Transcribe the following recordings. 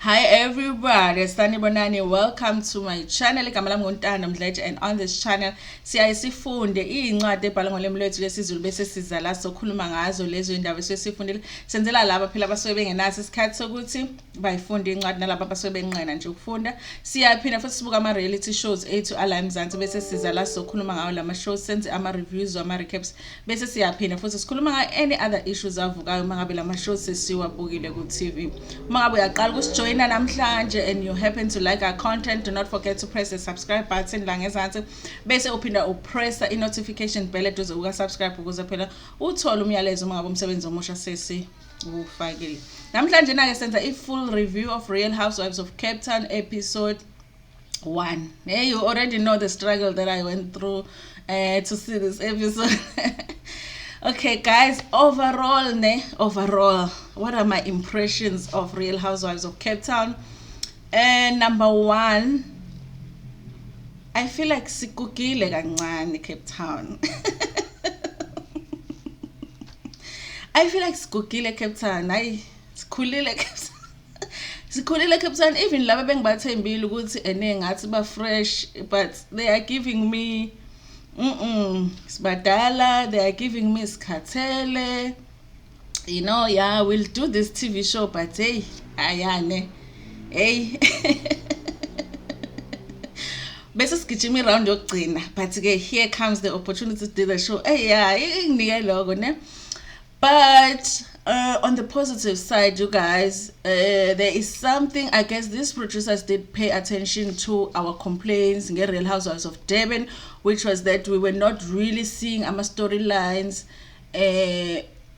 Hi everybody, Sanibonani. Welcome to my channel. And on this channel siyayifunde incwadi ebhalwe ngolimi lwethu lesiZulu bese siza la sokhuluma ngazo lezo indaba esifundile. Senzela laba phela abasuke bengenaso isikhathi sokuthi bayifunde incwadi nalabo abasuke benqena nje ukufunda. Siyaphinda futhi sibuka ama reality shows ethu ala eMzansi bese siza la sokhuluma ngawo lama shows, senze ama reviews ama recaps bese siyaphinda futhi sikhuluma nga any other issues avukayo mangabe lama shows sesiwabukile ku TV. Mangabe uyaqala ukusijoin namhlanje and you happen to like our content, do not forget to press the subscribe button la ngezansi bese uphinda upressa i-notification bell eduze uka-subscribe ukuze phela uthole umyalezo mangabe umsebenzi omusha sesi ufakile. Namhlanje nake senza i-full review of Real Housewives of Cape Town episode 1. Hey, you already know the struggle that I went through to see this episode. Okay guys, overall, what are my impressions of Real Housewives of Cape Town? And number 1, I feel like sikugile kancane Cape Town. I feel like sikugile Cape Town. Sikhulile Cape Town. Even laba bengibathembile ukuthi enengathi ba fresh, but they are giving me Sbadala, they are giving me Skatele. You know, yeah, we'll do this TV show, but hey, ayane. Hey. Bese sigijima round yokugcina, but here comes the opportunity to do the show. Hey, yeah, logo, ne? But on the positive side, you guys, there is something, I guess these producers did pay attention to our complaints in Real Housewives of Durban, which was that we were not really seeing our storylines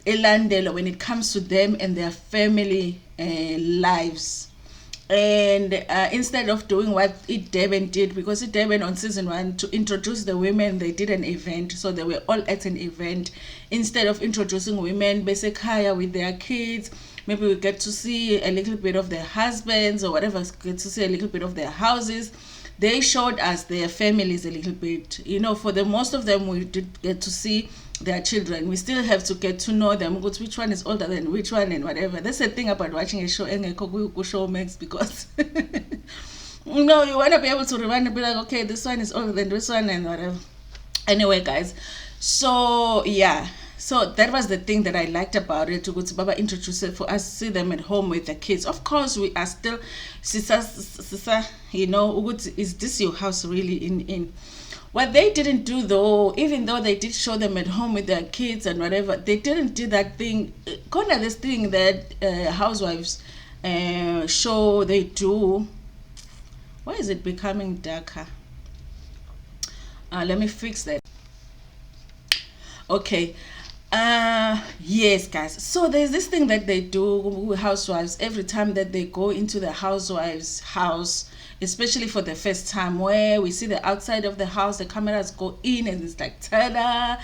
elandela when it comes to them and their family lives. And instead of doing what Durban did, because Durban on season 1 to introduce the women, they did an event, so they were all at an event. Instead of introducing women Besekaya with their kids, maybe we get to see a little bit of their husbands or whatever, get to see a little bit of their houses. They showed us their families a little bit. You know, for the most of them we did get to see their children. We still have to get to know them, which one is older than which one and whatever. That's the thing about watching a show show makes, because you know, you want to be able to rewind and be like, okay, this one is older than this one and whatever. Anyway guys, so yeah, so that was the thing that I liked about it, to go to Baba introduce it for us to see them at home with the kids. Of course we are still sisa, you know, is this your house really in what they didn't do though, even though they did show them at home with their kids and whatever, they didn't do that thing, kind of this thing that housewives show they do. Why is it becoming darker? Let me fix that. Okay. Yes guys, so there's this thing that they do with housewives every time that they go into the housewives house, especially for the first time, where we see the outside of the house, the cameras go in and it's like ta-da,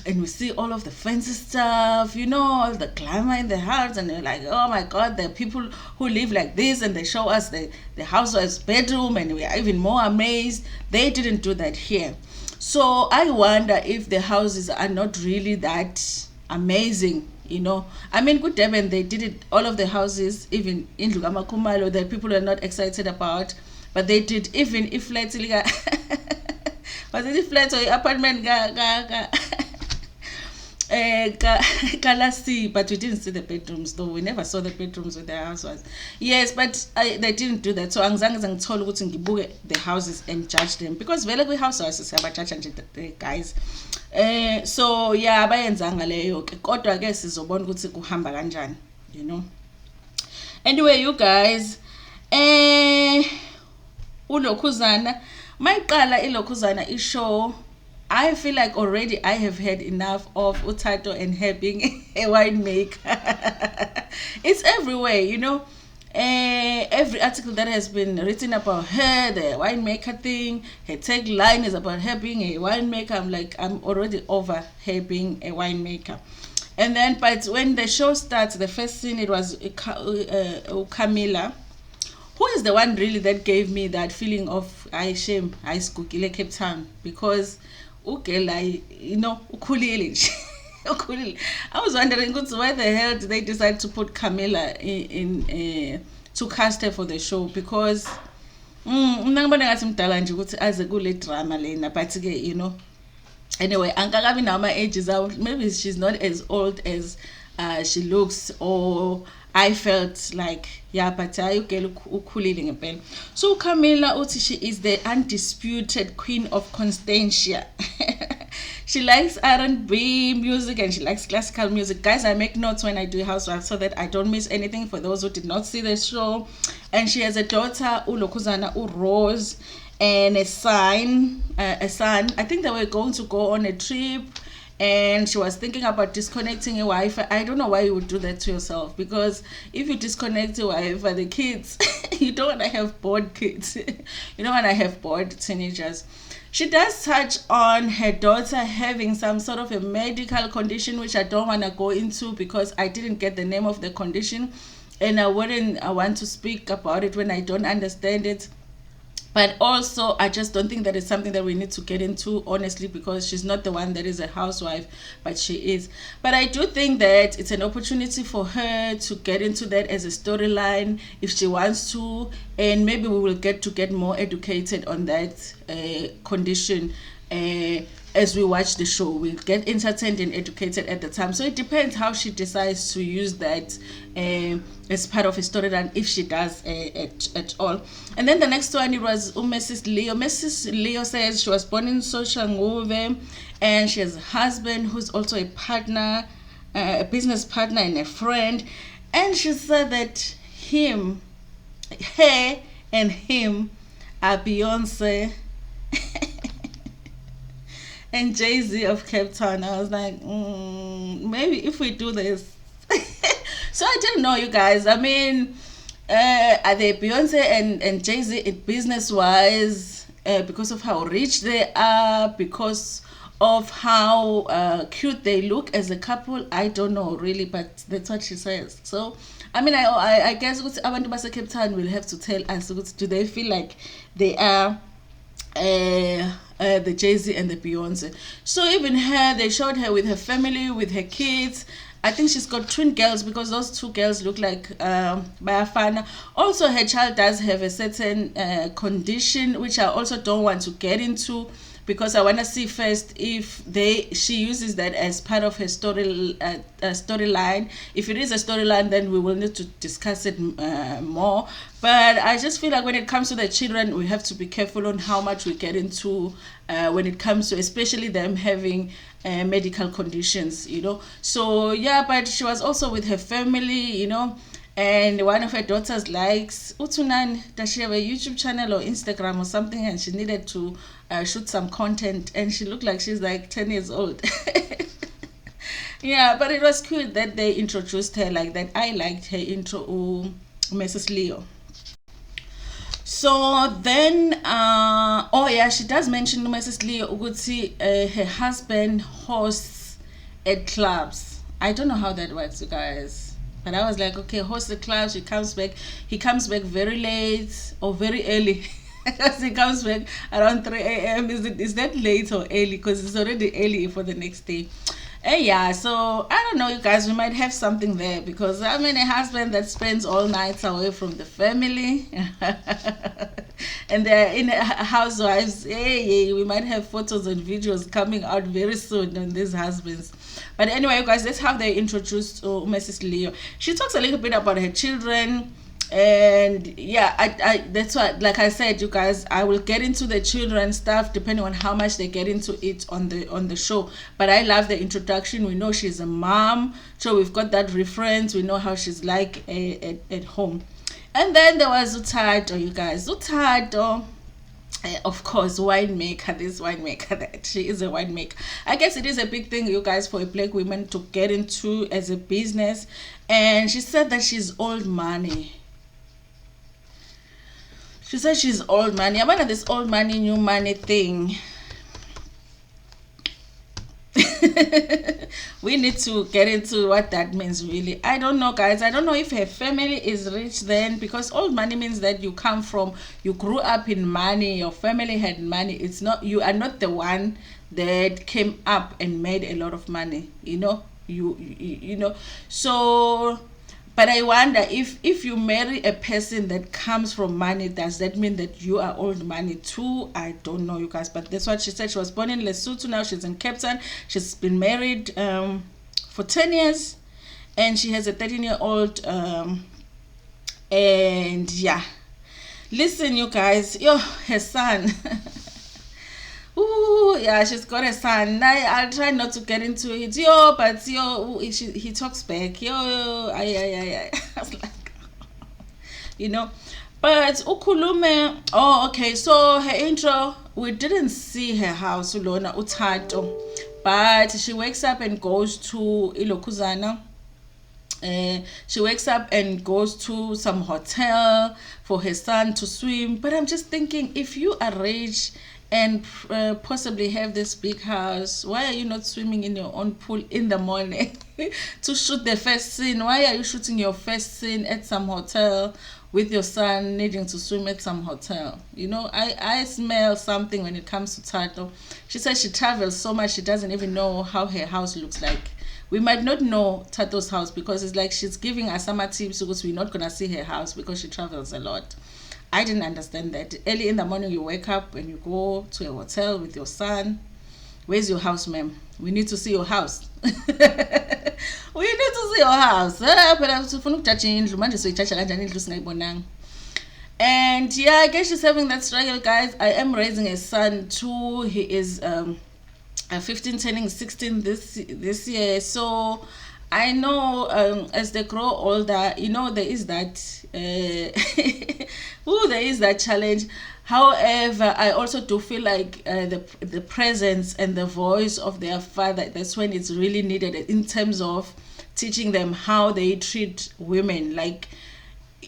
and we see all of the fancy stuff, you know, all the glamour in the house, and you're like, oh my god, there are people who live like this, and they show us the housewives bedroom and we are even more amazed. They didn't do that here. So I wonder if the houses are not really that amazing, you know. I mean, good Durban, they did it, all of the houses, even in Lugama Kumalo, that people are not excited about, but they did, even if flats, was it flats or apartment, but we didn't see the bedrooms though. We never saw the bedrooms with the housewives. Yes, but they didn't do that. So angizange told ukuthi ngibuke the houses and judge them, because vele kwi housewives siyabajudge nje guys. So yeah, bayenzanga leyo ke, kodwa ke sizobona ukuthi kuhamba kanjani, you know. Anyway you guys, ulokhuzana mayiqala ilokhuzana ishow, I feel like already I have had enough of Utato and her being a winemaker. It's everywhere, you know. Every article that has been written about her, the winemaker thing, her tagline is about her being a winemaker. I'm like, I'm already over her being a winemaker. And then, but when the show starts, the first scene, it was Camilla, who is the one really that gave me that feeling of I shame, I skukile Cape Town, because okay, like, you know, ukhulile. I was wondering why the hell did they decide to put Camilla in to cast her for the show because mina ngibona ngathi mdala nje ukuthi aze kule drama lena, but-ke you know, anyway, angakabi nawo ama-ages out. Maybe she's not as old as she looks, or I felt like, yeah, but ugel ukhulile ngempela. So Camilla uthi she is the undisputed queen of Constantia. She likes R&B music and she likes classical music. Guys, I make notes when I do Housewives so that I don't miss anything for those who did not see the show. And she has a daughter, Ulokuzana Rose, and a son. I think they were going to go on a trip, and she was thinking about disconnecting your Wi-Fi. I don't know why you would do that to yourself, because if you disconnect your Wi-Fi, the kids, you don't want to have bored kids. You don't want to have bored teenagers. She does touch on her daughter having some sort of a medical condition, which I don't want to go into because I didn't get the name of the condition, and I wouldn't want to speak about it when I don't understand it. But also, I just don't think that it's something that we need to get into, honestly, because she's not the one that is a housewife, but she is. But I do think that it's an opportunity for her to get into that as a storyline if she wants to, and maybe we will get more educated on that condition as we watch the show. We'll get entertained and educated at the time. So it depends how she decides to use that as part of a storyline, if she does at all. And then the next one, it was Mrs. Leo. Mrs. Leo says she was born in Soshanguve, and she has a husband who's also a partner, a business partner and a friend. And she said that her and him are Beyonce and Jay-Z of Cape Town. I was like, maybe if we do this. So I didn't know, you guys. I mean, are they Beyonce and Jay-Z business-wise because of how rich they are, because of how cute they look as a couple? I don't know really, but that's what she says. So I mean, I guess abantu base Cape Town will have to tell us, do they feel like they are the Jay-Z and the Beyonce? So even her, they showed her with her family, with her kids. I think she's got twin girls, because those two girls look like Bayafana. Also, her child does have a certain condition, which I also don't want to get into, because I want to see first if she uses that as part of her storyline. If it is a storyline, then we will need to discuss it more. But I just feel like when it comes to the children, we have to be careful on how much we get into when it comes to especially them having medical conditions, you know. So yeah, but she was also with her family, you know. And one of her daughters likes Utunan. Does she have a YouTube channel or Instagram or something? And she needed to shoot some content, and she looked like she's like 10 years old. Yeah, but it was cute that they introduced her like that. I liked her intro, Mrs. Leo. So then, oh yeah, she does mention Mrs. Leo Uguti, her husband hosts at clubs. I don't know how that works, you guys. But I was like, okay, host the club. He comes back very late or very early. Because he comes back around 3 a.m. Is that late or early? Because it's already early for the next day. And yeah, so I don't know, you guys, we might have something there, because I mean, a husband that spends all nights away from the family and they're in housewives. Hey, we might have photos and videos coming out very soon on these husbands. But anyway, you guys, that's how they introduced Mrs. Leo. She talks a little bit about her children. And yeah, I that's what, like I said, you guys, I will get into the children stuff depending on how much they get into it on the show. But I love the introduction. We know she's a mom, so we've got that reference. We know how she's like at home. And then there was Utado, you guys. Utado, of course, winemaker, this winemaker, that she is a winemaker. I guess it is a big thing, you guys, for a black woman to get into as a business. And she said that she's old money. She said she's old money. I wonder this old money, new money thing. We need to get into what that means, really. I don't know, guys. I don't know if her family is rich then, because old money means that you grew up in money, your family had money. It's not, you are not the one that came up and made a lot of money, you know. You know. So, But I wonder if you marry a person that comes from money, does that mean that you are old money too? I don't know, you guys, but that's what she said. She was born in Lesotho, now she's in Cape Town. She's been married for 10 years, and she has a 13-year-old, and yeah. Listen, you guys, her son. Ooh, yeah, she's got a son. I'll try not to get into it. But he talks back. I was like, But ukulume. Oh, okay. So her intro, we didn't see her house, Ulona Utato, but she wakes up and goes to Ilokuzana. She wakes up and goes to some hotel for her son to swim. But I'm just thinking, if you are rich and possibly have this big house, why are you not swimming in your own pool in the morning to shoot the first scene? Why are you shooting your first scene at some hotel with your son needing to swim at some hotel? I smell something when it comes to Tato. She says she travels so much she doesn't even know how her house looks like. We might not know Tato's house because it's like she's giving us some tips because we're not going to see her house because she travels a lot. I didn't understand that. Early in the morning, you wake up and you go to a hotel with your son. Where's your house, ma'am? We need to see your house. We need to see your house. And yeah, I guess she's having that struggle, guys. I am raising a son too. He is 15 turning 16 this year. So I know as they grow older, there is that there is that challenge. However, I also do feel like the presence and the voice of their father, that's when it's really needed in terms of teaching them how they treat women. Like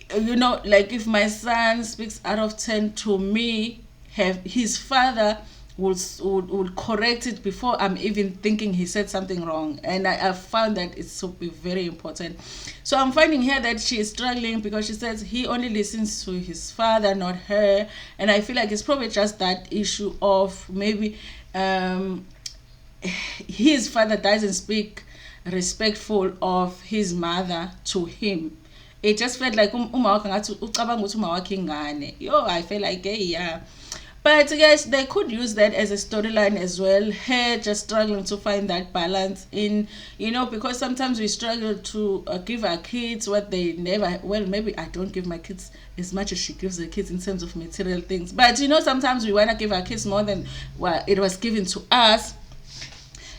if my son speaks out of 10 to me, his father would correct it before I'm even thinking he said something wrong. And I found that it's so very important. So I'm finding here that she is struggling because she says he only listens to his father, not her. And I feel like it's probably just that issue of maybe his father doesn't speak respectful of his mother to him. It just felt like I feel like yeah. But yes, they could use that as a storyline as well. Her just struggling to find that balance in, because sometimes we struggle to give our kids what they never, well, maybe I don't give my kids as much as she gives the kids in terms of material things. But, sometimes we want to give our kids more than what it was given to us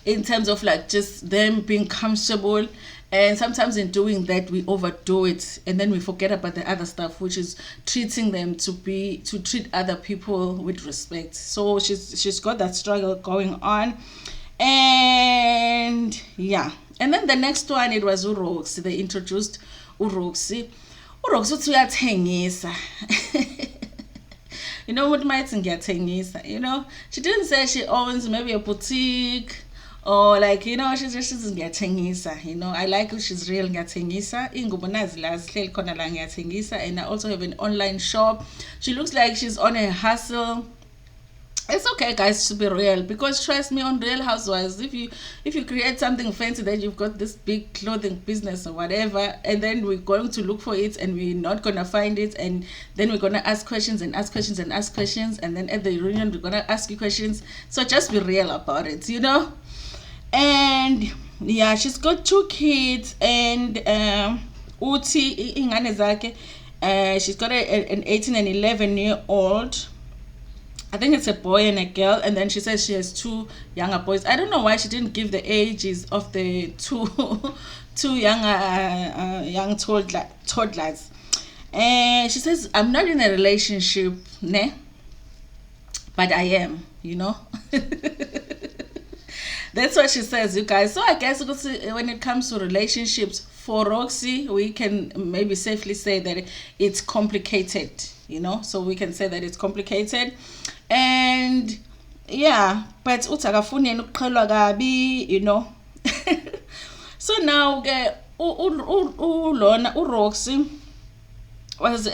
in terms of like just them being comfortable. And sometimes in doing that, we overdo it, and then we forget about the other stuff, which is treating them to treat other people with respect. So she's got that struggle going on, and yeah. And then the next one, it was RHOCT. They introduced RHOCT. RHOCT uyathengisa. What might ngiyatengisa? She didn't say she owns maybe a boutique. Or like, she's ngiyatengisa. I like she's real ngiyatengisa. Ingubo nazi la zihleli khona la ngiyatengisa. And I also have an online shop. She looks like she's on a hustle. It's okay, guys, to be real, because trust me, on Real Housewives, if you create something fancy, that you've got this big clothing business or whatever, and then we're going to look for it and we're not gonna find it, and then we're gonna ask questions and ask questions and ask questions, and then at the reunion we're gonna ask you questions. So just be real about it, And yeah, she's got 2 kids, and uthi ingane zakhe, she's got an 18 and 11-year-old. I think it's a boy and a girl, and then she says she has 2 younger boys. I don't know why she didn't give the ages of the two young toddlers. And she says, I'm not in a relationship, but I am, That's what she says, you guys. So I guess when it comes to relationships, for RHOCT, we can maybe safely say that it's complicated, So we can say that it's complicated. And yeah, but utakafuni ukuqhelwa kabi, So now ulona RHOCT was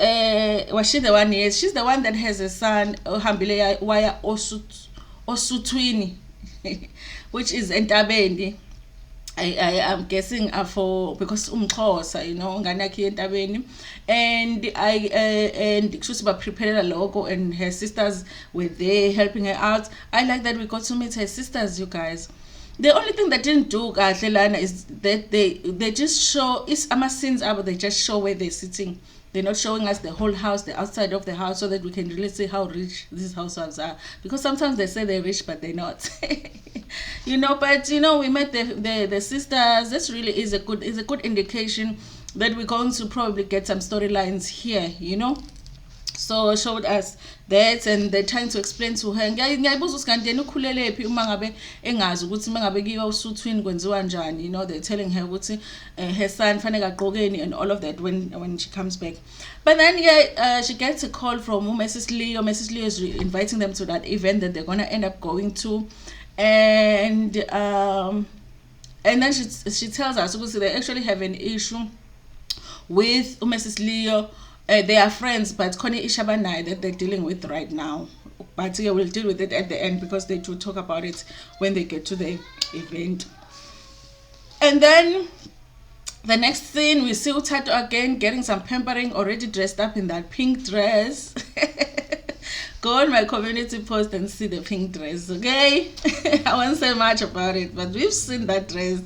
she the one? Yes, she's the one that has a son ohambile waya Osuthwini, which is Ntabeni. I am guessing for because umxhosa, you know, nganakhi entabeni, and and kushuthi baprepare logo, and her sisters were there helping her out. I like that we got to meet her sisters, you guys. The only thing they didn't do kahle lana is that they just show it's scenes up, they just show where they're sitting. They're not showing us the whole house, the outside of the house, so that we can really see how rich these housewives are. Because sometimes they say they're rich, but they're not. You know, but you know, we met the sisters. This really is a good indication that we're going to probably get some storylines here, you know. So showed us that, and they're trying to explain to her, ngiyayibuza ukuthi kanti yena ukhulele phi uma ngabe engazi ukuthi uma ngabe kiwa usuthwini kwenziwa njani, you know. They're telling her ukuthi her son fanele agqokeni and all of that when she comes back. But then she gets a call from Mrs. Leo. Mrs. Leo is inviting them to that event that they're gonna end up going to, and then she tells us because they actually have an issue with Mrs. Leo. They are friends, but Connie Ishabanai that they're dealing with right now. But we'll deal with it at the end because they do talk about it when they get to the event. And then the next scene, we see Utato again getting some pampering, already dressed up in that pink dress. Go on my community post and see the pink dress, okay? I won't say much about it, but we've seen that dress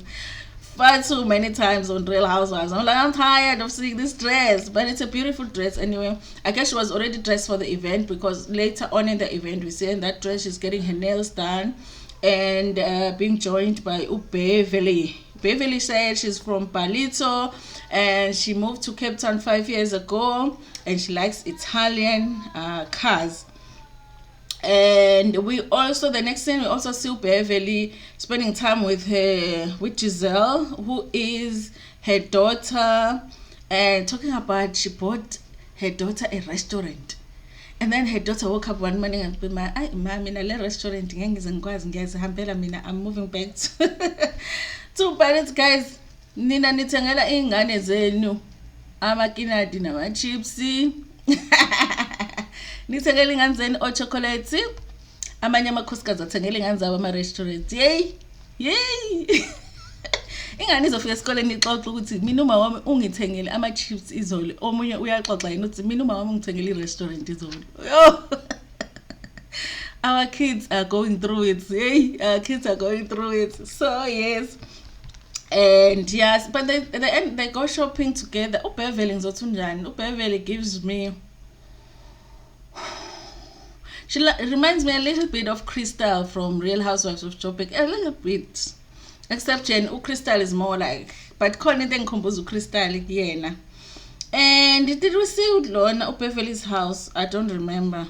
far too many times on Real Housewives. I'm like, I'm tired of seeing this dress, but it's a beautiful dress anyway. I guess she was already dressed for the event because later on in the event we see in that dress she's getting her nails done and being joined by Beverly. Beverly said she's from Palito and she moved to Cape Town 5 years ago and she likes Italian cars. And we also, the next thing, we also see Beverly spending time with Giselle, who is her daughter, and talking about she bought her daughter a restaurant. And then her daughter woke up one morning and said, "Mama, in a restaurant, I'm moving back to Paris, guys. Nina nitengela ingane zenu amakinadi nama-chipsi." Nithengele ingane zenu o-chocolate, amanye amakhosikazi athengele ingane zabo ama-restaurant. Yey ingane izofika esikoleni ixoxa ukuthi mina uma wami ungithengele ama-chips izolo, omunye uyaxoxa yena uthi mina uma wami ungithengele i-restaurant izolo. Our kids are going through it. Our kids are going through it. So yes, and yes, but at the end they go shopping together. Beverly Nzotunjani. Beverly gives me, she reminds me a little bit of Crystal from Real Housewives of Joburg, a little bit, except Crystal is more like, but Connie then compose Crystal yena. And did we see Lona Beverly's house? I don't remember.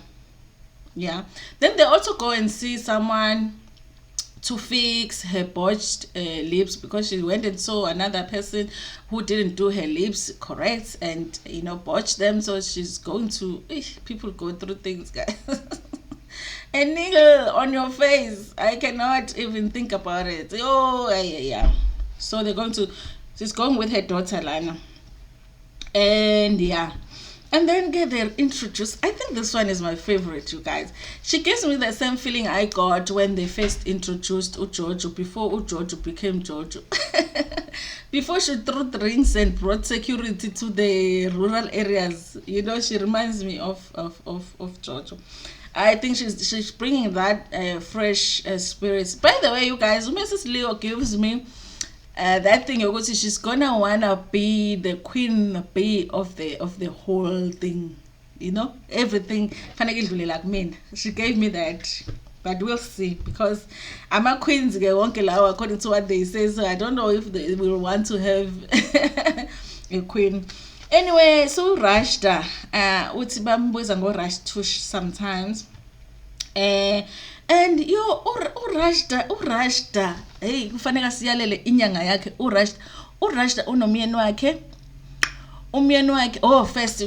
Yeah. Then they also go and see someone to fix her botched lips because she went and saw another person who didn't do her lips correct and botched them. So she's going to people go through things, guys. A niggle on your face, I cannot even think about it. Oh yeah. So she's going with her daughter Lana, and yeah. And then they're introduced. I think this one is my favorite, you guys. She gives me the same feeling I got when they first introduced Ujojo, before Ujojo became Jojo. Before she threw drinks and brought security to the rural areas. She reminds me of Jojo. I think she's bringing that fresh spirits. By the way, you guys, Mrs. Leo gives me that thing, she's gonna wanna be the queen bee of the whole thing, everything like me. She gave me that, but we'll see because I'm a queen's according to what they say. So I don't know if they will want to have a queen. Anyway, so Rashta, uthi bambuza ngo Rashtush sometimes. And urashda hey kufanele siyalele inyanga yakhe urashda unomyeni wakhe first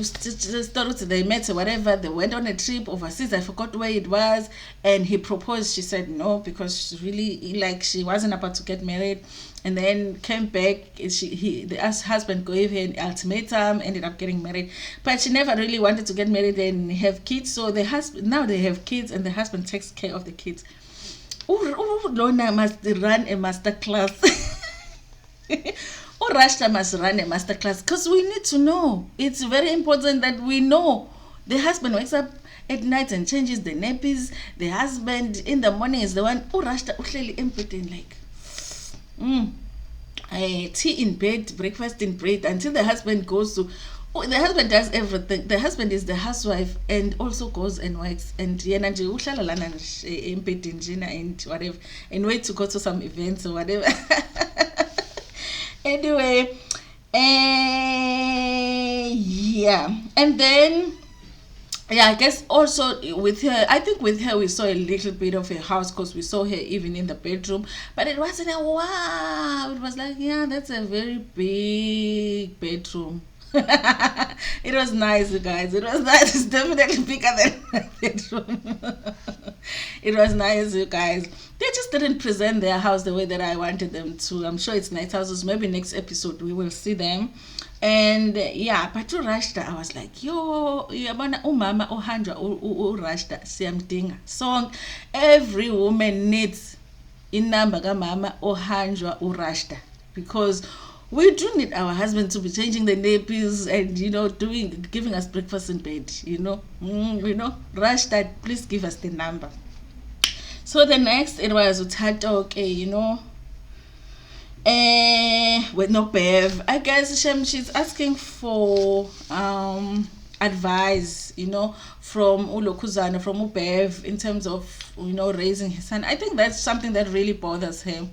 started they met whatever, they went on a trip overseas, I forgot where it was, and he proposed. She said no because she really she wasn't about to get married, and then came back. The husband gave her an ultimatum, ended up getting married, but she never really wanted to get married and have kids. So now they have kids and the husband takes care of the kids. Lona must run a master class. Rashta must run a masterclass because we need to know. It's very important that we know. The husband wakes up at night and changes the nappies. The husband in the morning is the one. Rashta uhleli embedeni like tea in bed, breakfast in bed, until the husband goes to. The husband does everything. The husband is the housewife and also goes and works. And yena nje uhlala lana embedeni njena and whatever, and wait to go to some events or whatever. Anyway, yeah, and then I guess also with her, I think with her we saw a little bit of her house because we saw her even in the bedroom, but it wasn't a wow. It was like, yeah, that's a very big bedroom. It was nice, you guys. It was nice. It's definitely bigger than my bedroom. It was nice, you guys. They just didn't present their house the way that I wanted them to. I'm sure it's nice houses. Maybe next episode we will see them. And yeah, but to Rashta, I was like, yo, yabona umama ohanjwa Rashta siyamdinga. So every woman needs inamba kamama ohanjwa Rashta, because we do need our husband to be changing the nappies and giving us breakfast in bed. Rashta, please give us the number. So the next it was Utato, okay, with no Bev. I guess she's asking for advice, from Ulokuzana, from Ubev in terms of raising his son. I think that's something that really bothers him.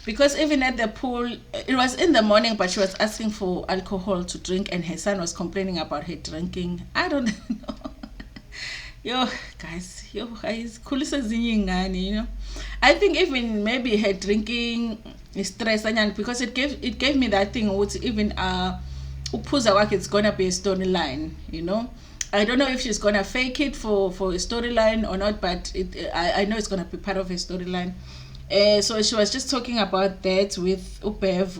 Because even at the pool, it was in the morning, but she was asking for alcohol to drink, and her son was complaining about her drinking. I don't know. Guys, I think even maybe her drinking is stress, because it gave me that thing which even Upuza work, it's gonna be a storyline, I don't know if she's gonna fake it for a storyline or not, but I know it's gonna be part of a storyline. So she was just talking about that with Ubev,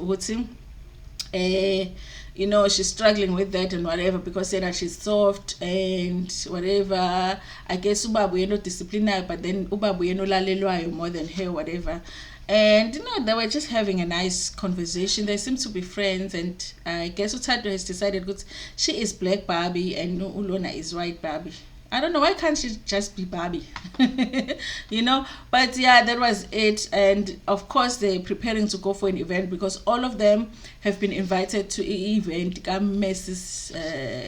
she's struggling with that and whatever, because that she's soft and whatever. I guess ubabu disciplinary, but then ubabu lalelwayo more than her, whatever. And they were just having a nice conversation. They seem to be friends, and I guess Utato has decided that she is Black Barbie and Ulona is White Barbie. I don't know, why can't she just be Barbie? But yeah, that was it. And of course they're preparing to go for an event, because all of them have been invited to an event. Mrs.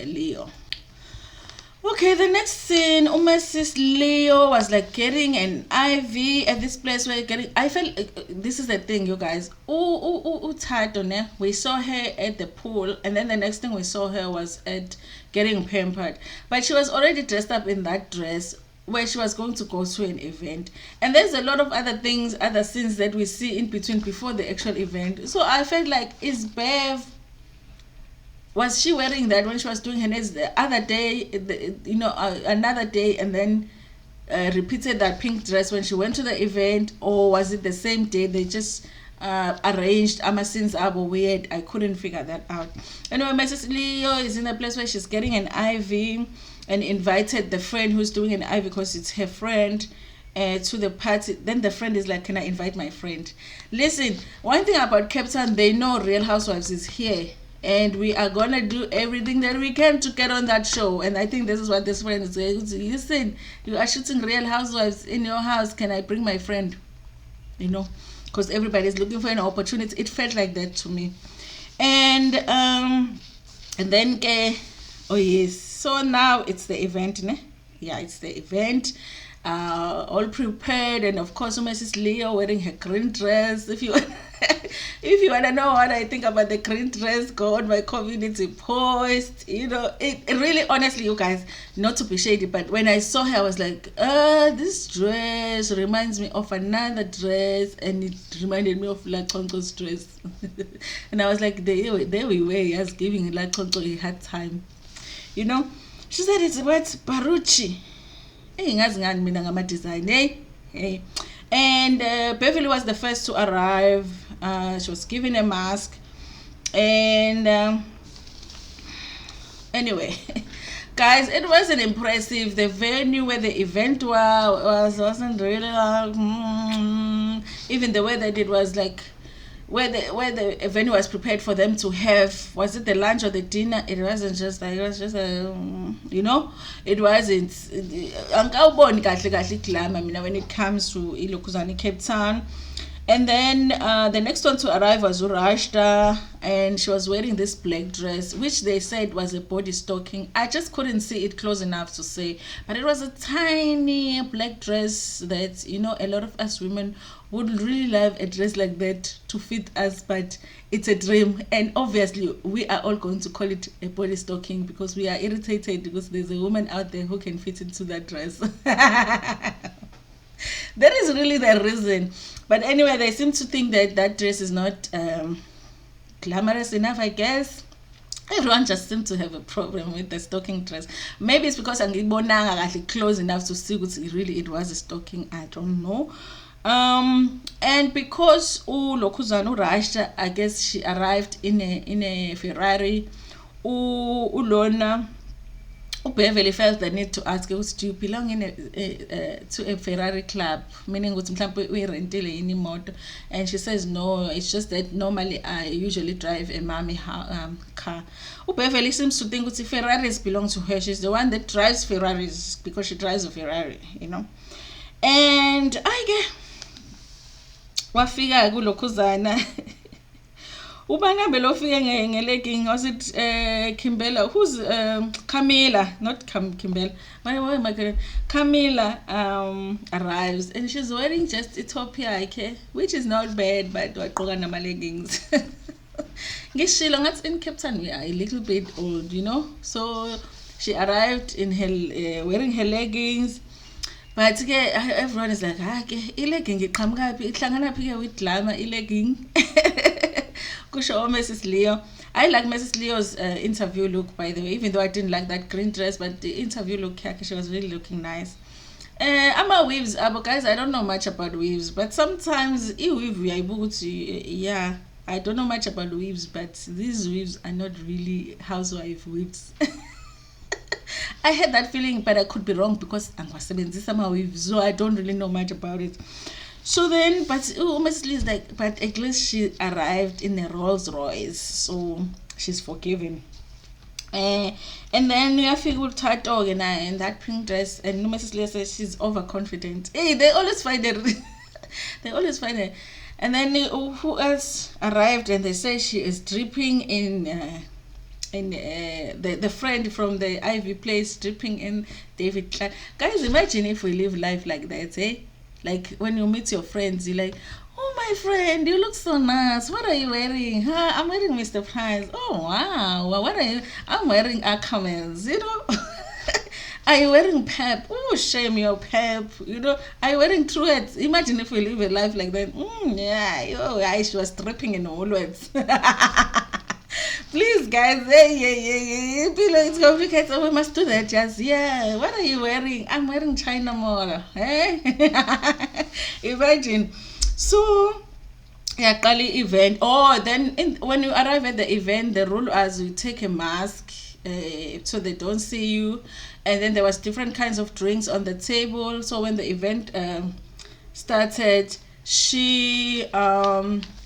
Leo. Okay, the next scene, Mrs. Leo was like getting an IV at this place where I felt this is the thing, you guys. We saw her at the pool, and then the next thing we saw her was at getting pampered. But she was already dressed up in that dress where she was going to go to an event. And there's a lot of other things, other scenes that we see in between before the actual event. So I felt like, was she wearing that when she was doing her nails the other day, another day, and then repeated that pink dress when she went to the event? Or was it the same day? They just arranged scenes are weird. I couldn't figure that out. Anyway, Mrs. Leo is in a place where she's getting an IV and invited the friend who's doing an IV, because it's her friend, to the party. Then the friend is like, can I invite my friend? Listen, one thing about Cape Town, they know Real Housewives is here, and we are gonna do everything that we can to get on that show. And I think this is what this friend is saying. Listen, you are shooting Real Housewives in your house, can I bring my friend? Because everybody's looking for an opportunity. It felt like that to me. And then oh yes, so now it's the event, ne? Yeah, it's the event. All prepared, and of course Mrs. Leo wearing her green dress. If you if you want to know what I think about the green dress, go on my community post. It really, honestly, you guys, not to be shady, but when I saw her, I was like, this dress reminds me of another dress, and it reminded me of Lakonko's dress. And I was like, there we were, yes, giving Lakonko a hard time. She said it's about Baruchi. Hey. And Beverly was the first to arrive. She was given a mask, and anyway, guys, it wasn't impressive. The venue where the event wasn't really even the way that it was like where the venue was prepared for them to have, was it the lunch or the dinner? It wasn't just like, it was just a, it wasn't angikawuboni kahle kahle glamour mina when it comes to ilokhuzana Cape Town. And then the next one to arrive was Urashta, and she was wearing this black dress, which they said was a body stocking. I just couldn't see it close enough to say, but it was a tiny black dress that, a lot of us women would really love a dress like that to fit us, but it's a dream. And obviously, we are all going to call it a body stocking because we are irritated because there's a woman out there who can fit into that dress. That is really the reason. But anyway, they seem to think that that dress is not glamorous enough, I guess. Everyone just seems to have a problem with the stocking dress. Maybe it's because angibonanga kahle close enough to see ukuthi really it was a stocking. I don't know. And because Lokhuzana Urashta, I guess she arrived in a Ferrari. Ulona Beverly felt the need to ask, do you belong to a Ferrari club? Meaning, we rental any motor. And she says, no, it's just that normally I usually drive a mommy car. Beverly seems to think that Ferraris belong to her. She's the one that drives Ferraris because she drives a Ferrari, And I get wafika kulokhuzana. Ubana belofika ngelegging, was it Kimbella? Who's Camila? Not Kimbella. Why am I going? Camila arrives and she's wearing just Ethiopia, okay? Which is not bad, but waqoka nama leggings. Ngishilo ngathi in Cape Town we are a little bit old, So she arrived in her wearing her leggings. But everyone is like, i-legging iqhamuka phi? Ihlangana phi with glamour i-legging? Kusho Mrs. Leo. I like Mrs. Leo's interview look, by the way, even though I didn't like that green dress, but the interview look, she was really looking nice. Ama weaves, guys, I don't know much about weaves, but sometimes I don't know much about weaves, but these weaves are not really housewife weaves. I had that feeling, but I could be wrong because I'm weaves, so I don't really know much about it. So then, but Mrs. Lee is like, but at least she arrived in a Rolls Royce, so she's forgiven. And then we have figured Tato and that pink dress, and Mrs. Lee says she's overconfident. Hey, they always find it. They always find it. And then who else arrived? And they say she is dripping in the friend from the Ivy place, dripping in David Klein. Guys, imagine if we live life like that, eh? Like when you meet your friends, you're like, oh my friend, you look so nice. What are you wearing? Huh? I'm wearing Mr. Price. Oh wow. Well, what are you? I'm wearing Ackermans, Are you wearing Pep? Oh, shame your Pep. Are you wearing Truett? Imagine if we live a life like that. She was dripping in Woolworths. Please, guys, it's complicated, so we must do that. Just what are you wearing? I'm wearing China Mall. Imagine. So, Kali event. Then when you arrive at the event, the rule was you take a mask so they don't see you. And then there was different kinds of drinks on the table. So when the event started,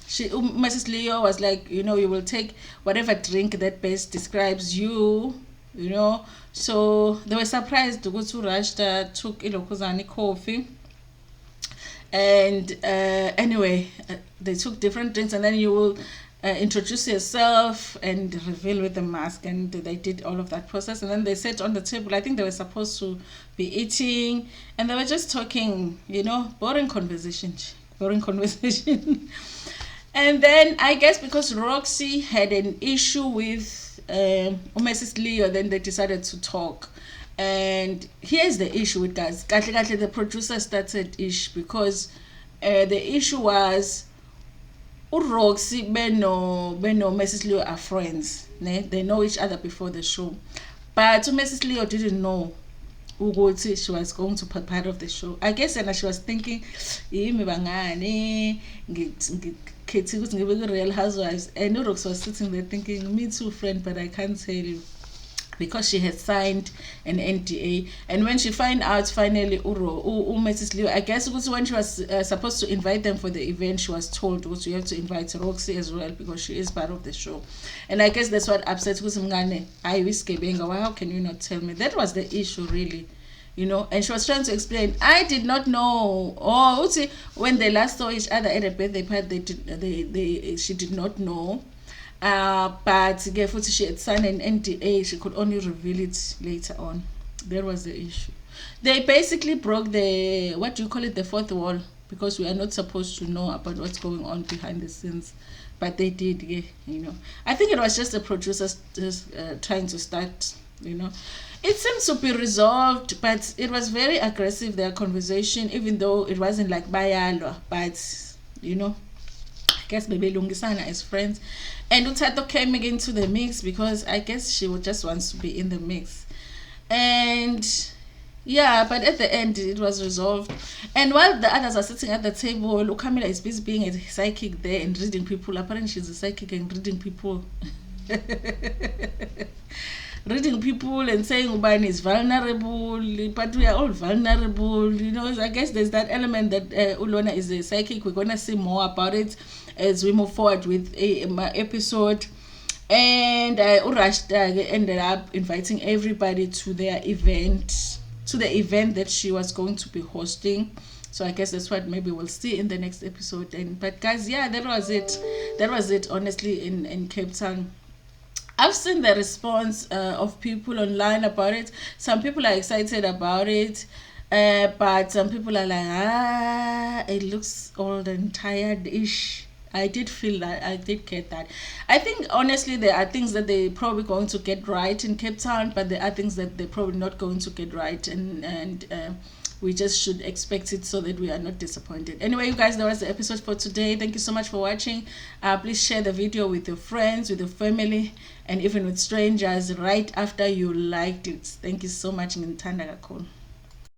Mrs. Leo was like, you will take whatever drink that best describes you, So they were surprised to go to Urashta, took Ilokhuzana coffee. And anyway, they took different drinks, and then you will introduce yourself and reveal with the mask. And they did all of that process. And then they sat on the table. I think they were supposed to be eating. And they were just talking, boring conversation. And then I guess because Roxy had an issue with Mrs. Leo, then they decided to talk. And here's the issue with guys. The producer started ish because the issue was Roxy, Beno, Mrs. Leo are friends. They know each other before the show. But Mrs. Leo didn't know she was going to be part of the show. I guess and she was thinking, Real Housewives, and Rox was sitting there thinking, me too, friend, but I can't tell you. because she had signed an NDA. And when she find out finally, Mrs. Leo, I guess because when she was supposed to invite them for the event, she was told because you have to invite Roxy as well because she is part of the show. And I guess that's what upset Mngane. How can you not tell me? That was the issue, really. You know, and she was trying to explain, I did not know. Oh, see, when they last saw each other at a birthday party, she did not know. But she had signed an NDA. She could only reveal it later on. That was the issue. They basically broke the, what do you call it, the fourth wall, because we are not supposed to know about what's going on behind the scenes. But they did, yeah, you know. I think it was just the producers just trying to start, you know. It seems to be resolved, but it was very aggressive, their conversation, even though it wasn't like bayalwa, but, you know, I guess maybe Lungisana as friends. And Utato came into the mix because I guess she just wants to be in the mix. And yeah, but at the end it was resolved. And while the others are sitting at the table, Ukamila is busy being a psychic there and reading people. Apparently she's a psychic and reading people. Reading people and saying Ubani is vulnerable, but we are all vulnerable, you know. I guess there's that element that Ulona is a psychic. We're gonna see more about it as we move forward with a episode. And Urashta ended up inviting everybody to their event, to the event that she was going to be hosting. So I guess that's what maybe we'll see in the next episode. And but guys, yeah, that was it. That was it, honestly, in Cape Town. I've seen the response of people online about it. Some people are excited about it, but some people are like, it looks old and tired-ish. I did feel that. I did get that. I think, honestly, there are things that they're probably going to get right in Cape Town, but there are things that they're probably not going to get right. And we just should expect it so that we are not disappointed. Anyway, you guys, that was the episode for today. Thank you so much for watching. Please share the video with your friends, with your family, and even with strangers right after you liked it. Thank you so much. Ngithanda kakhulu.